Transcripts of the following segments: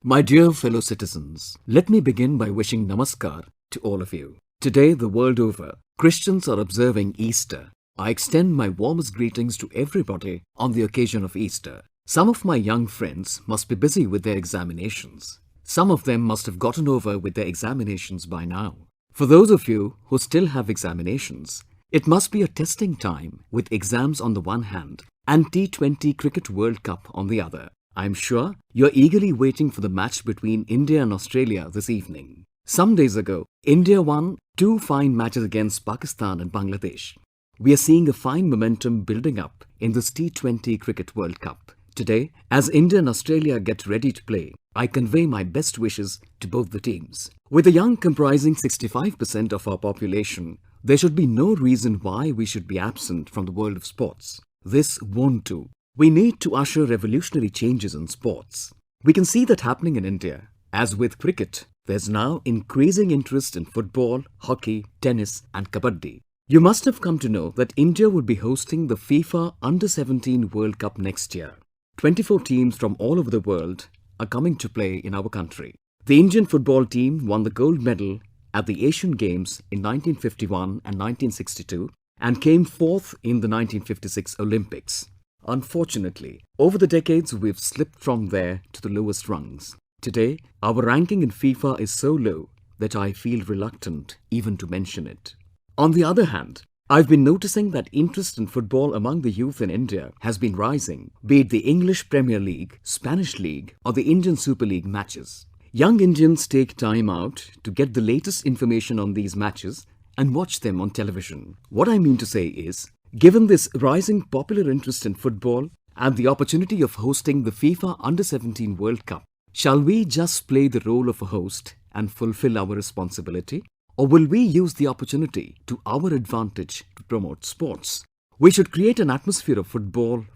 My dear fellow citizens, let me begin by wishing Namaskar to all of you. Today, the world over, Christians are observing Easter. I extend my warmest greetings to everybody on the occasion of Easter. Some of my young friends must be busy with their examinations. Some of them must have gotten over with their examinations by now. For those of you who still have examinations, it must be a testing time with exams on the one hand and T20 Cricket World Cup on the other. I'm sure you're eagerly waiting for the match between India and Australia this evening. Some days ago, India won 2 fine matches against Pakistan and Bangladesh. We are seeing a fine momentum building up in this T20 Cricket World Cup. Today, as India and Australia get ready to play, I convey my best wishes to both the teams. With the young comprising 65% of our population, there should be no reason why we should be absent from the world of sports. This won't do. We need to usher revolutionary changes in sports. We can see that happening in India. As with cricket, there's now increasing interest in football, hockey, tennis and kabaddi. You must have come to know that India will be hosting the FIFA Under-17 World Cup next year. 24 teams from all over the world are coming to play in our country. The Indian football team won the gold medal at the Asian Games in 1951 and 1962 and came fourth in the 1956 Olympics. Unfortunately, over the decades we've slipped from there to the lowest rungs. Today, our ranking in FIFA is so low that I feel reluctant even to mention it. On the other hand, I've been noticing that interest in football among the youth in India has been rising, be it the English Premier League, Spanish League or the Indian Super League matches. Young Indians take time out to get the latest information on these matches and watch them on television. What I mean to say is, given this rising popular interest in football and the opportunity of hosting the FIFA Under-17 World Cup, shall we just play the role of a host and fulfill our responsibility? Or will we use the opportunity to our advantage to promote sports? We should create an atmosphere of football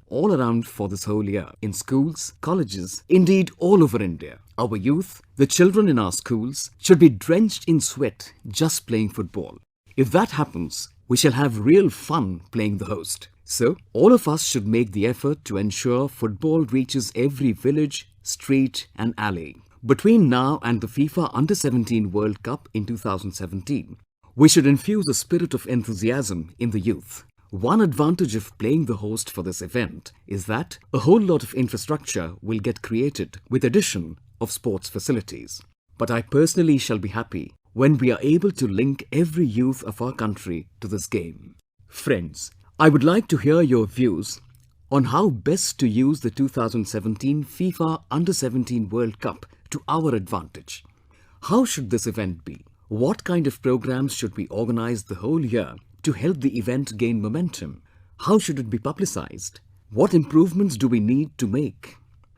all around for this whole year. In schools, colleges, indeed all over India. Our youth, the children in our schools, should be drenched in sweat just playing football. If that happens, we shall have real fun playing the host. So, all of us should make the effort to ensure football reaches every village, street and alley. Between now and the FIFA Under-17 World Cup in 2017, we should infuse a spirit of enthusiasm in the youth. One advantage of playing the host for this event is that a whole lot of infrastructure will get created with addition of sports facilities. But I personally shall be happy when we are able to link every youth of our country to this game. Friends, I would like to hear your views on how best to use the 2017 FIFA Under-17 World Cup to our advantage. How should this event be? What kind of programs should we organize the whole year to help the event gain momentum? How should it be publicized? What improvements do we need to make?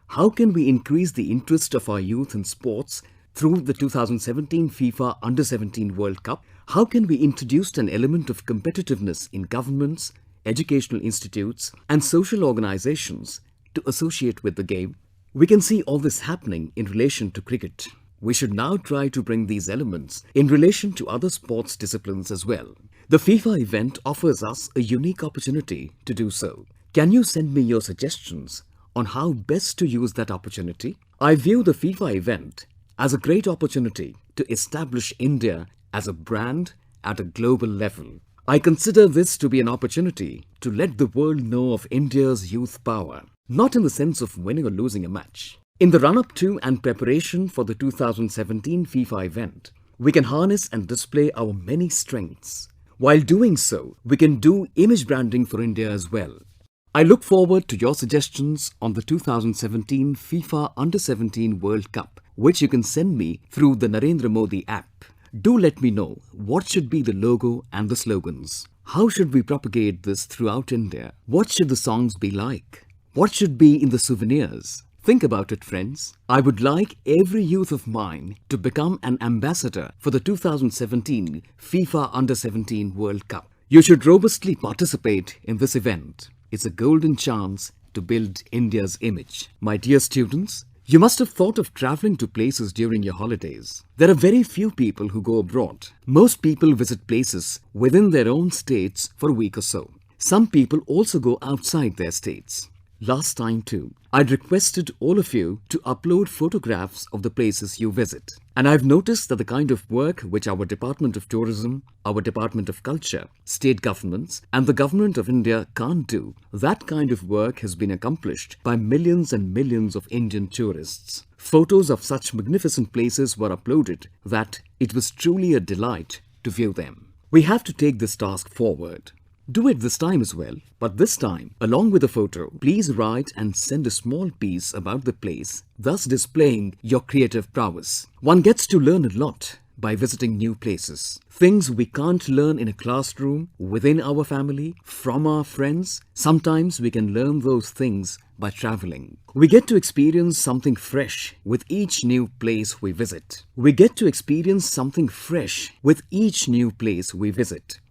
How can we increase the interest of our youth in sports through the 2017 FIFA Under-17 World Cup? How can we introduce an element of competitiveness in governments, educational institutes and social organizations to associate with the game? We can see all this happening in relation to cricket. We should now try to bring these elements in relation to other sports disciplines as well. The FIFA event offers us a unique opportunity to do so. Can you send me your suggestions on how best to use that opportunity? I view the FIFA event as a great opportunity to establish India as a brand at a global level. I consider this to be an opportunity to let the world know of India's youth power, not in the sense of winning or losing a match. In the run-up to and preparation for the 2017 FIFA event, we can harness and display our many strengths. While doing so, we can do image branding for India as well. I look forward to your suggestions on the 2017 FIFA Under-17 World Cup, which you can send me through the Narendra Modi app. Do let me know what should be the logo and the slogans. How should we propagate this throughout India? What should the songs be like? What should be in the souvenirs? Think about it, friends. I would like every youth of mine to become an ambassador for the 2017 FIFA Under-17 World Cup. You should robustly participate in this event. It's a golden chance to build India's image. My dear students, you must have thought of traveling to places during your holidays. There are very few people who go abroad. Most people visit places within their own states for a week or so. Some people also go outside their states. Last time too, I'd requested all of you to upload photographs of the places you visit. And I've noticed that the kind of work which our Department of Tourism, our Department of Culture, state governments and the Government of India can't do, that kind of work has been accomplished by millions and millions of Indian tourists. Photos of such magnificent places were uploaded that it was truly a delight to view them. We have to take this task forward. Do it this time as well, but this time, along with the photo, please write and send a small piece about the place, thus displaying your creative prowess. One gets to learn a lot by visiting new places. Things we can't learn in a classroom, within our family, from our friends. Sometimes we can learn those things by traveling. We get to experience something fresh with each new place we visit.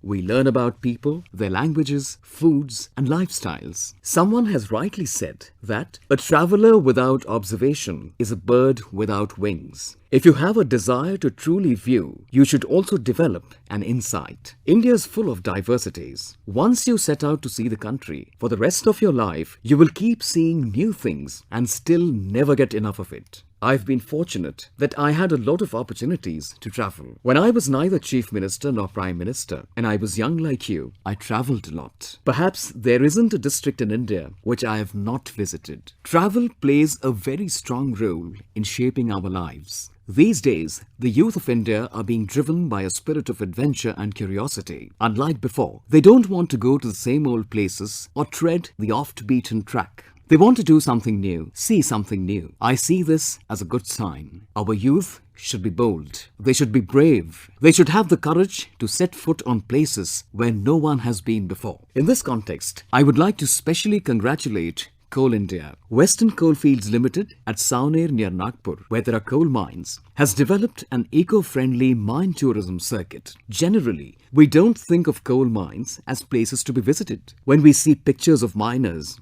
We learn about people, their languages, foods and lifestyles. Someone has rightly said that a traveler without observation is a bird without wings. If you have a desire to truly view, you should also develop an insight. India is full of diversities. Once you set out to see the country, for the rest of your life, you will keep seeing new things and still never get enough of it. I've been fortunate that I had a lot of opportunities to travel. When I was neither Chief Minister nor Prime Minister, and I was young like you, I travelled a lot. Perhaps there isn't a district in India which I have not visited. Travel plays a very strong role in shaping our lives. These days, the youth of India are being driven by a spirit of adventure and curiosity. Unlike before, they don't want to go to the same old places or tread the oft-beaten track. They want to do something new, see something new. I see this as a good sign. Our youth should be bold. They should be brave. They should have the courage to set foot on places where no one has been before. In this context, I would like to specially congratulate Coal India. Western Coalfields Limited at Savaner near Nagpur, where there are coal mines, has developed an eco-friendly mine tourism circuit. Generally, we don't think of coal mines as places to be visited. When we see pictures of miners,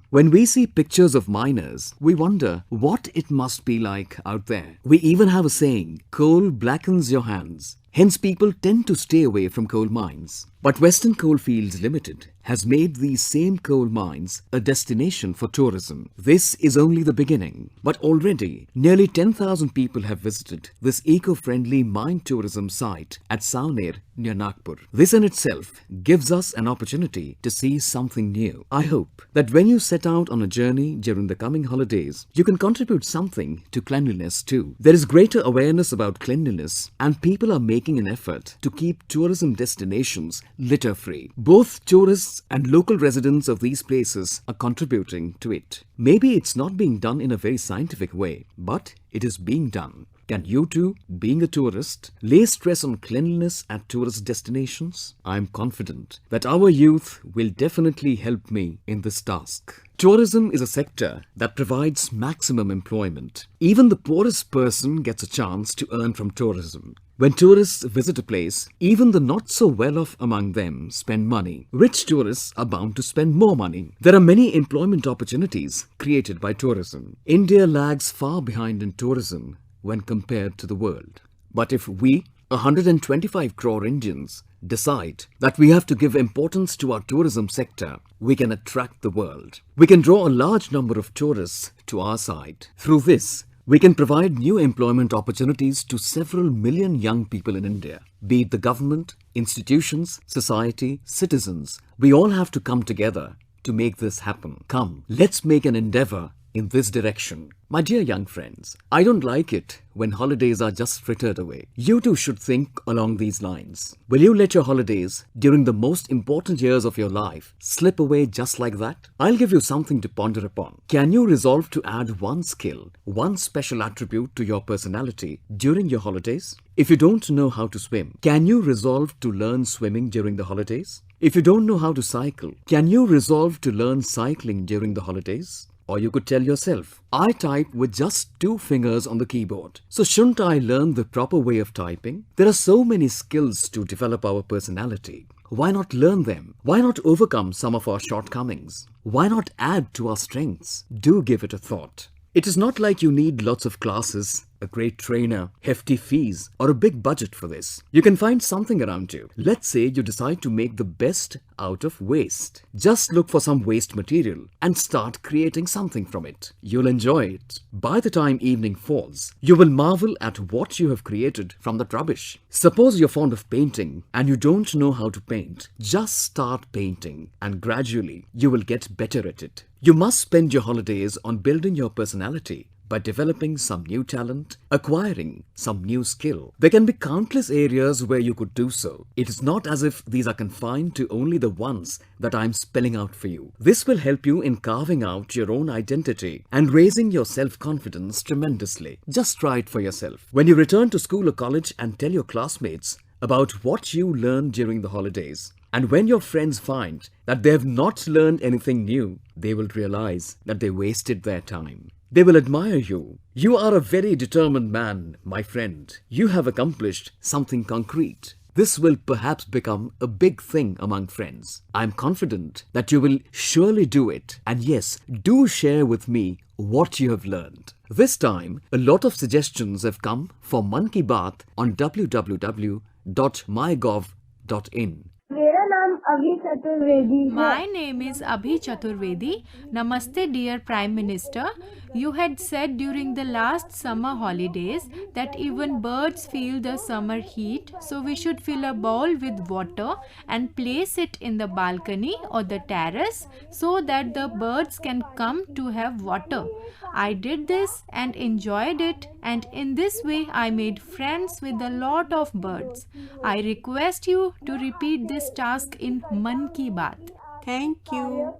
we wonder what it must be like out there. We even have a saying, coal blackens your hands. Hence people tend to stay away from coal mines. But Western Coalfields Limited has made these same coal mines a destination for tourism. This is only the beginning, but already nearly 10,000 people have visited this eco-friendly mine tourism site at Savaner near Nagpur. This in itself gives us an opportunity to see something new. I hope that when you set out on a journey during the coming holidays, you can contribute something to cleanliness too. There is greater awareness about cleanliness and people are making an effort to keep tourism destinations litter-free. Both tourists and local residents of these places are contributing to it. Maybe it's not being done in a very scientific way, but it is being done. Can you too, being a tourist, lay stress on cleanliness at tourist destinations? I am confident that our youth will definitely help me in this task. Tourism is a sector that provides maximum employment. Even the poorest person gets a chance to earn from tourism. When tourists visit a place, even the not so well-off among them spend money. Rich tourists are bound to spend more money. There are many employment opportunities created by tourism. India lags far behind in tourism when compared to the world. But if we, 125 crore Indians, decide that we have to give importance to our tourism sector, we can attract the world. We can draw a large number of tourists to our side. Through this, we can provide new employment opportunities to several million young people in India. Be it the government, institutions, society, citizens, we all have to come together to make this happen. Come, let's make an endeavor in this direction. My dear young friends, I don't like it when holidays are just frittered away. You too should think along these lines. Will you let your holidays, during the most important years of your life, slip away just like that? I'll give you something to ponder upon. Can you resolve to add one skill, one special attribute to your personality during your holidays? If you don't know how to swim, can you resolve to learn swimming during the holidays? If you don't know how to cycle, can you resolve to learn cycling during the holidays? Or you could tell yourself, I type with just 2 fingers on the keyboard. So shouldn't I learn the proper way of typing? There are so many skills to develop our personality. Why not learn them? Why not overcome some of our shortcomings? Why not add to our strengths? Do give it a thought. It is not like you need lots of classes, a great trainer, hefty fees, or a big budget for this. You can find something around you. Let's say you decide to make the best out of waste. Just look for some waste material and start creating something from it. You'll enjoy it. By the time evening falls, you will marvel at what you have created from that rubbish. Suppose you're fond of painting and you don't know how to paint. Just start painting and gradually you will get better at it. You must spend your holidays on building your personality by developing some new talent, acquiring some new skill. There can be countless areas where you could do so. It is not as if these are confined to only the ones that I'm spelling out for you. This will help you in carving out your own identity and raising your self-confidence tremendously. Just try it for yourself. When you return to school or college and tell your classmates about what you learned during the holidays, and when your friends find that they have not learned anything new, they will realize that they wasted their time. They will admire you. You are a very determined man, my friend. You have accomplished something concrete. This will perhaps become a big thing among friends. I am confident that you will surely do it. And yes, do share with me what you have learned. This time, a lot of suggestions have come for Mann Ki Baat on www.mygov.in. My name is Abhi Chaturvedi. Namaste, dear Prime Minister. You had said during the last summer holidays that even birds feel the summer heat, so we should fill a bowl with water and place it in the balcony or the terrace so that the birds can come to have water. I did this and enjoyed it, and in this way I made friends with a lot of birds. I request you to repeat this task in Mann Ki Baat. Thank you.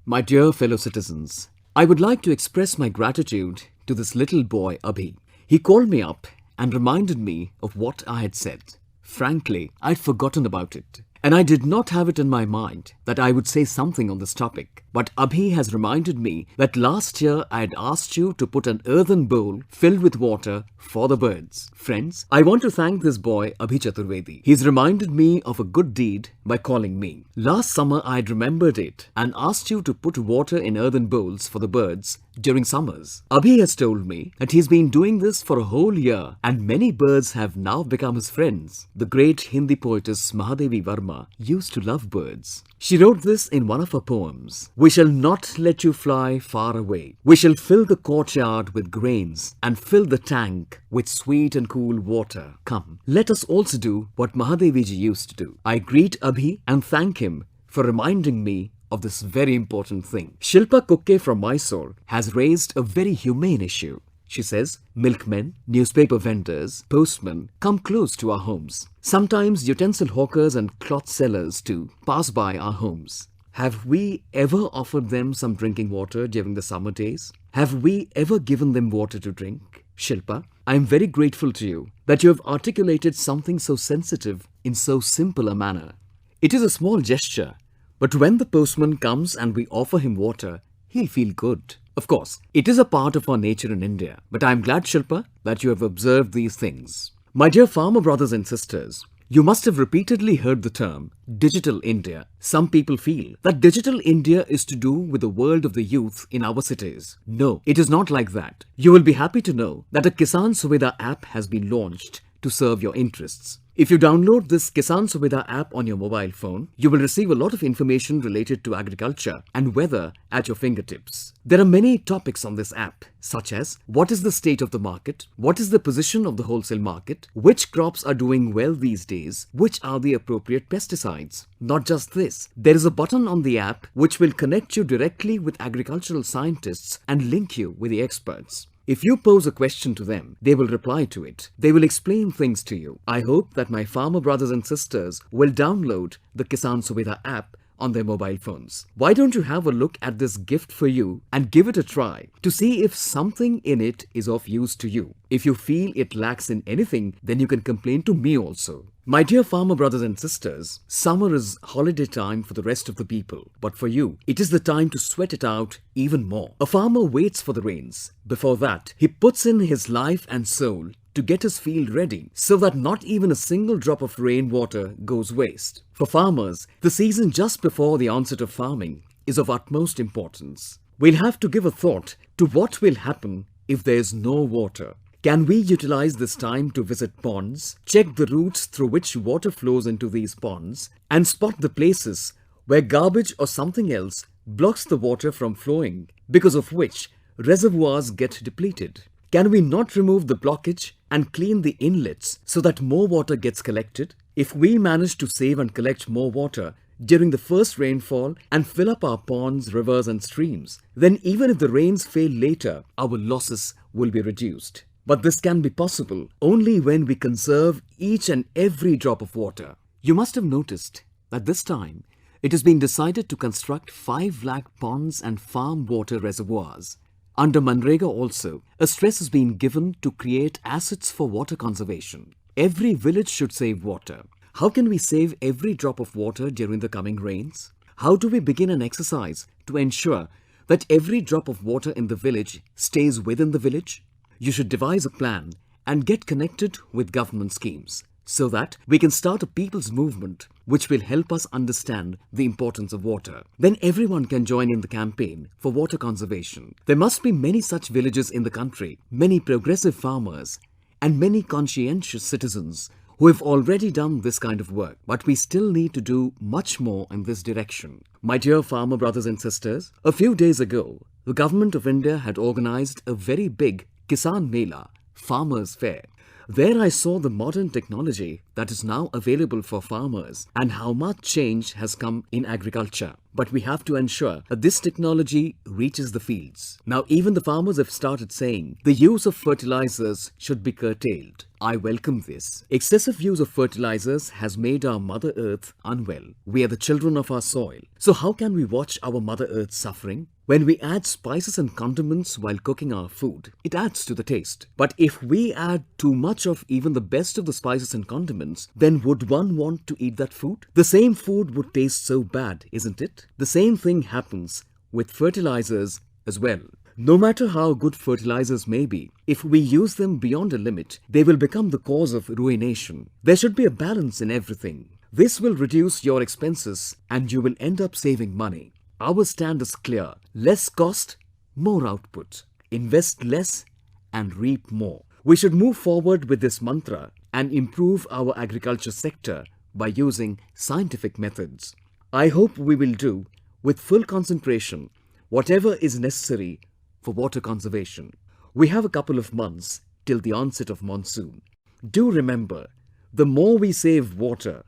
My dear fellow citizens, I would like to express my gratitude to this little boy Abhi. He called me up and reminded me of what I had said. Frankly, I'd forgotten about it. And I did not have it in my mind that I would say something on this topic. But Abhi has reminded me that last year I had asked you to put an earthen bowl filled with water for the birds. Friends, I want to thank this boy Abhi Chaturvedi. He's reminded me of a good deed by calling me. Last summer I had remembered it and asked you to put water in earthen bowls for the birds during summers. Abhi has told me that he's been doing this for a whole year and many birds have now become his friends. The great Hindi poetess Mahadevi Verma used to love birds. She wrote this in one of her poems. We shall not let you fly far away. We shall fill the courtyard with grains and fill the tank with sweet and cool water. Come, let us also do what Mahadevi ji used to do. I greet Abhi and thank him for reminding me of this very important thing. Shilpa Kukke from Mysore has raised a very humane issue. She says, milkmen, newspaper vendors, postmen come close to our homes. Sometimes utensil hawkers and cloth sellers too pass by our homes. Have we ever offered them some drinking water during the summer days? Have we ever given them water to drink? Shilpa, I am very grateful to you that you have articulated something so sensitive in so simple a manner. It is a small gesture, but when the postman comes and we offer him water, he'll feel good. Of course, it is a part of our nature in India, but I am glad, Shilpa, that you have observed these things. My dear farmer brothers and sisters, you must have repeatedly heard the term Digital India. Some people feel that Digital India is to do with the world of the youth in our cities. No, it is not like that. You will be happy to know that a Kisan Suvidha app has been launched to serve your interests. If you download this Kisan Suvidha app on your mobile phone, you will receive a lot of information related to agriculture and weather at your fingertips. There are many topics on this app, such as what is the state of the market, what is the position of the wholesale market, which crops are doing well these days, which are the appropriate pesticides. Not just this, there is a button on the app which will connect you directly with agricultural scientists and link you with the experts. If you pose a question to them, they will reply to it. They will explain things to you. I hope that my farmer brothers and sisters will download the Kisan Suvidha app on their mobile phones. Why don't you have a look at this gift for you and give it a try to see if something in it is of use to you. If you feel it lacks in anything, then you can complain to me also. My dear farmer brothers and sisters, summer is holiday time for the rest of the people. But for you, it is the time to sweat it out even more. A farmer waits for the rains. Before that, he puts in his life and soul to get his field ready so that not even a single drop of rainwater goes waste. For farmers, the season just before the onset of farming is of utmost importance. We'll have to give a thought to what will happen if there's no water. Can we utilize this time to visit ponds, check the routes through which water flows into these ponds, and spot the places where garbage or something else blocks the water from flowing, because of which reservoirs get depleted? Can we not remove the blockage and clean the inlets so that more water gets collected? If we manage to save and collect more water during the first rainfall and fill up our ponds, rivers and streams, then even if the rains fail later, our losses will be reduced. But this can be possible only when we conserve each and every drop of water. You must have noticed that this time it has been decided to construct 5 lakh ponds and farm water reservoirs. Under Manrega also, a stress has been given to create assets for water conservation. Every village should save water. How can we save every drop of water during the coming rains? How do we begin an exercise to ensure that every drop of water in the village stays within the village? You should devise a plan and get connected with government schemes so that we can start a people's movement which will help us understand the importance of water. Then everyone can join in the campaign for water conservation. There must be many such villages in the country, many progressive farmers and many conscientious citizens who have already done this kind of work. But we still need to do much more in this direction. My dear farmer brothers and sisters, a few days ago, the Government of India had organized a very big Kisan Mela, Farmers' Fair. There I saw the modern technology that is now available for farmers and how much change has come in agriculture. But we have to ensure that this technology reaches the fields. Now even the farmers have started saying the use of fertilizers should be curtailed. I welcome this. Excessive use of fertilizers has made our Mother Earth unwell. We are the children of our soil. So how can we watch our Mother Earth suffering? When we add spices and condiments while cooking our food, it adds to the taste. But if we add too much of even the best of the spices and condiments, then would one want to eat that food? The same food would taste so bad, isn't it? The same thing happens with fertilizers as well. No matter how good fertilizers may be, if we use them beyond a limit, they will become the cause of ruination. There should be a balance in everything. This will reduce your expenses and you will end up saving money. Our stand is clear. Less cost, more output. Invest less and reap more. We should move forward with this mantra and improve our agriculture sector by using scientific methods. I hope we will do, with full concentration, whatever is necessary for water conservation. We have a couple of months till the onset of monsoon. Do remember, the more we save water,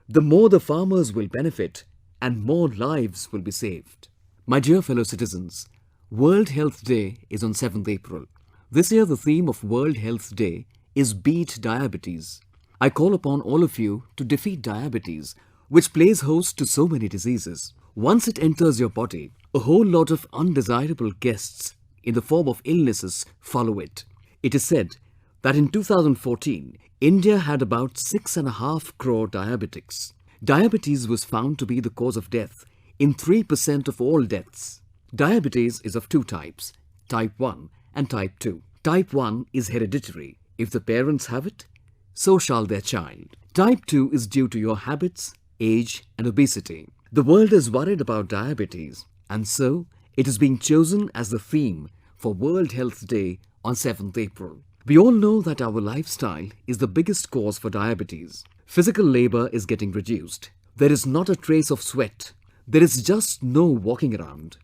the more the farmers will benefit and more lives will be saved. My dear fellow citizens, World Health Day is on 7th April. This year the theme of World Health Day is Beat Diabetes. I call upon all of you to defeat diabetes, which plays host to so many diseases. Once it enters your body, a whole lot of undesirable guests in the form of illnesses follow it. It is said that in 2014, India had about 6.5 crore diabetics. Diabetes was found to be the cause of death in 3% of all deaths. Diabetes is of 2 types, type 1 and type 2. Type 1 is hereditary. If the parents have it, so shall their child. Type 2 is due to your habits, age and obesity. The world is worried about diabetes and so it is being chosen as the theme for World Health Day on 7th April. We all know that our lifestyle is the biggest cause for diabetes. Physical labor is getting reduced. There is not a trace of sweat. There is just no walking around.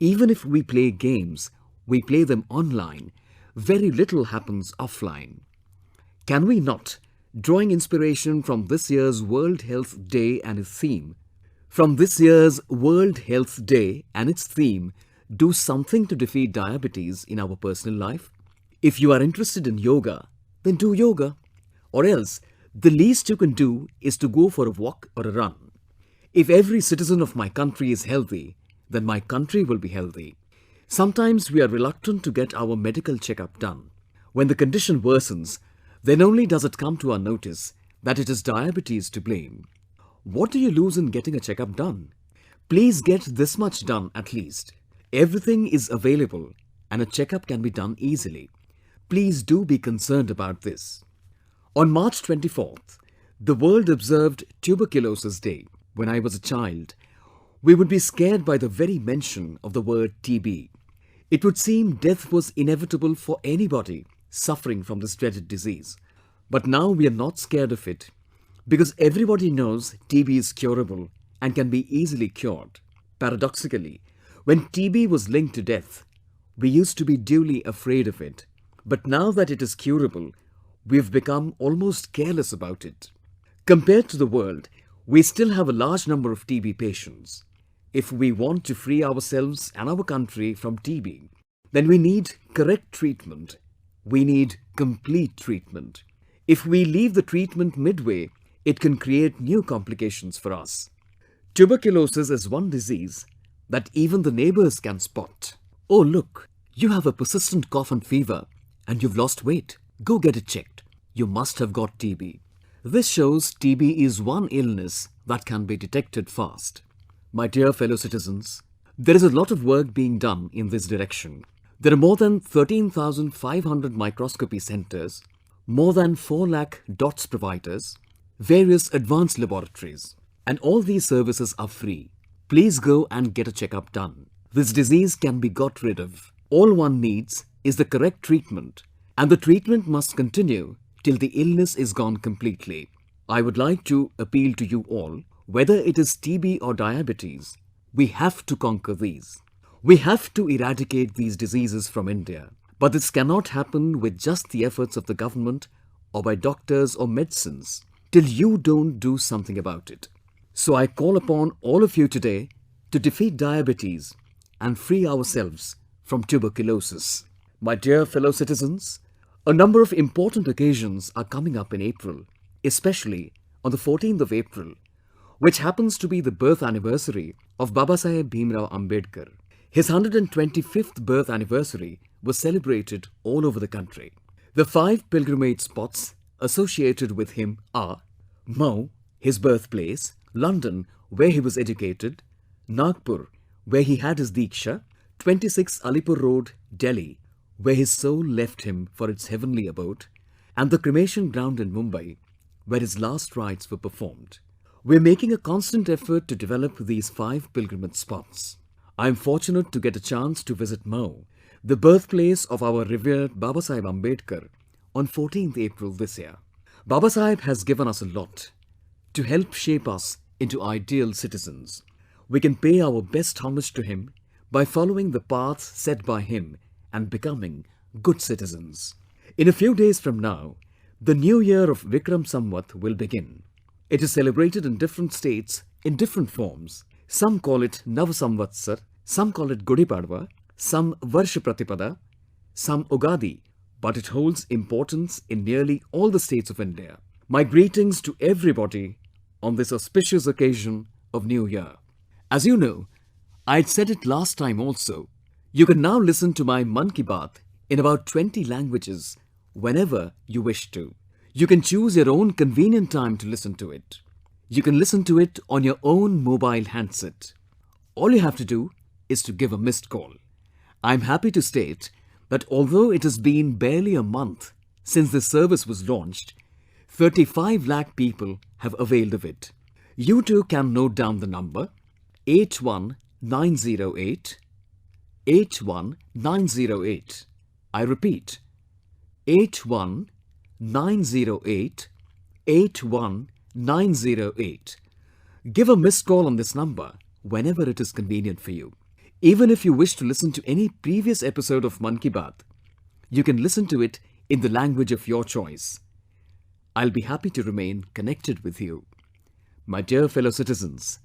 Even if we play games, we play them online. Very little happens offline. Can we not, drawing inspiration from this year's World Health Day and its theme, do something to defeat diabetes in our personal life? If you are interested in yoga, then do yoga. Or else, the least you can do is to go for a walk or a run. If every citizen of my country is healthy, then my country will be healthy. Sometimes we are reluctant to get our medical checkup done. When the condition worsens, then only does it come to our notice that it is diabetes to blame. What do you lose in getting a checkup done? Please get this much done at least. Everything is available and a checkup can be done easily. Please do be concerned about this. On March 24th, the world observed Tuberculosis Day. When I was a child, we would be scared by the very mention of the word TB. It would seem death was inevitable for anybody suffering from this dreaded disease. But now we are not scared of it because everybody knows TB is curable and can be easily cured. Paradoxically, when TB was linked to death, we used to be duly afraid of it. But now that it is curable, we've become almost careless about it. Compared to the world, we still have a large number of TB patients. If we want to free ourselves and our country from TB, then we need correct treatment. We need complete treatment. If we leave the treatment midway, it can create new complications for us. Tuberculosis is one disease that even the neighbors can spot. Oh look, you have a persistent cough and fever and you've lost weight. Go get it checked. You must have got TB. This shows TB is one illness that can be detected fast. My dear fellow citizens, there is a lot of work being done in this direction. There are more than 13,500 microscopy centers, more than 4 lakh DOTS providers, various advanced laboratories, and all these services are free. Please go and get a checkup done. This disease can be got rid of. All one needs is the correct treatment, and the treatment must continue till the illness is gone completely. I would like to appeal to you all, whether it is TB or diabetes, we have to conquer these. We have to eradicate these diseases from India. But this cannot happen with just the efforts of the government or by doctors or medicines till you don't do something about it. So I call upon all of you today to defeat diabetes and free ourselves from tuberculosis. My dear fellow citizens, a number of important occasions are coming up in April, especially on the 14th of April, which happens to be the birth anniversary of Babasaheb Bhimrao Ambedkar. His 125th birth anniversary was celebrated all over the country. The 5 pilgrimage spots associated with him are Mhow, his birthplace, London, where he was educated, Nagpur, where he had his Diksha, 26 Alipur Road, Delhi, where his soul left him for its heavenly abode, and the cremation ground in Mumbai, where his last rites were performed. We are making a constant effort to develop these 5 pilgrimage spots. I am fortunate to get a chance to visit Mhow, the birthplace of our revered Babasaheb Ambedkar, on 14th April this year. Babasaheb has given us a lot to help shape us into ideal citizens. We can pay our best homage to him by following the path set by him and becoming good citizens. In a few days from now, the new year of Vikram Samvat will begin. It is celebrated in different states in different forms. Some call it Nav Samvatsar, some call it Gudi Padwa, some Varsha Pratipada, some Ugadi, but it holds importance in nearly all the states of India. My greetings to everybody on this auspicious occasion of New Year. As you know, I had said it last time also, you can now listen to my Mann Ki Baat in about 20 languages whenever you wish to. You can choose your own convenient time to listen to it. You can listen to it on your own mobile handset. All you have to do is to give a missed call. I'm happy to state that although it has been barely a month since this service was launched, 35 lakh people have availed of it. You too can note down the number 81908 81908. I repeat, 81908 81908. Give a missed call on this number whenever it is convenient for you. Even if you wish to listen to any previous episode of Mann Ki Baat, you can listen to it in the language of your choice. I'll be happy to remain connected with you. My dear fellow citizens,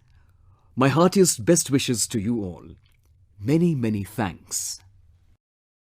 my heartiest best wishes to you all. Many, many thanks.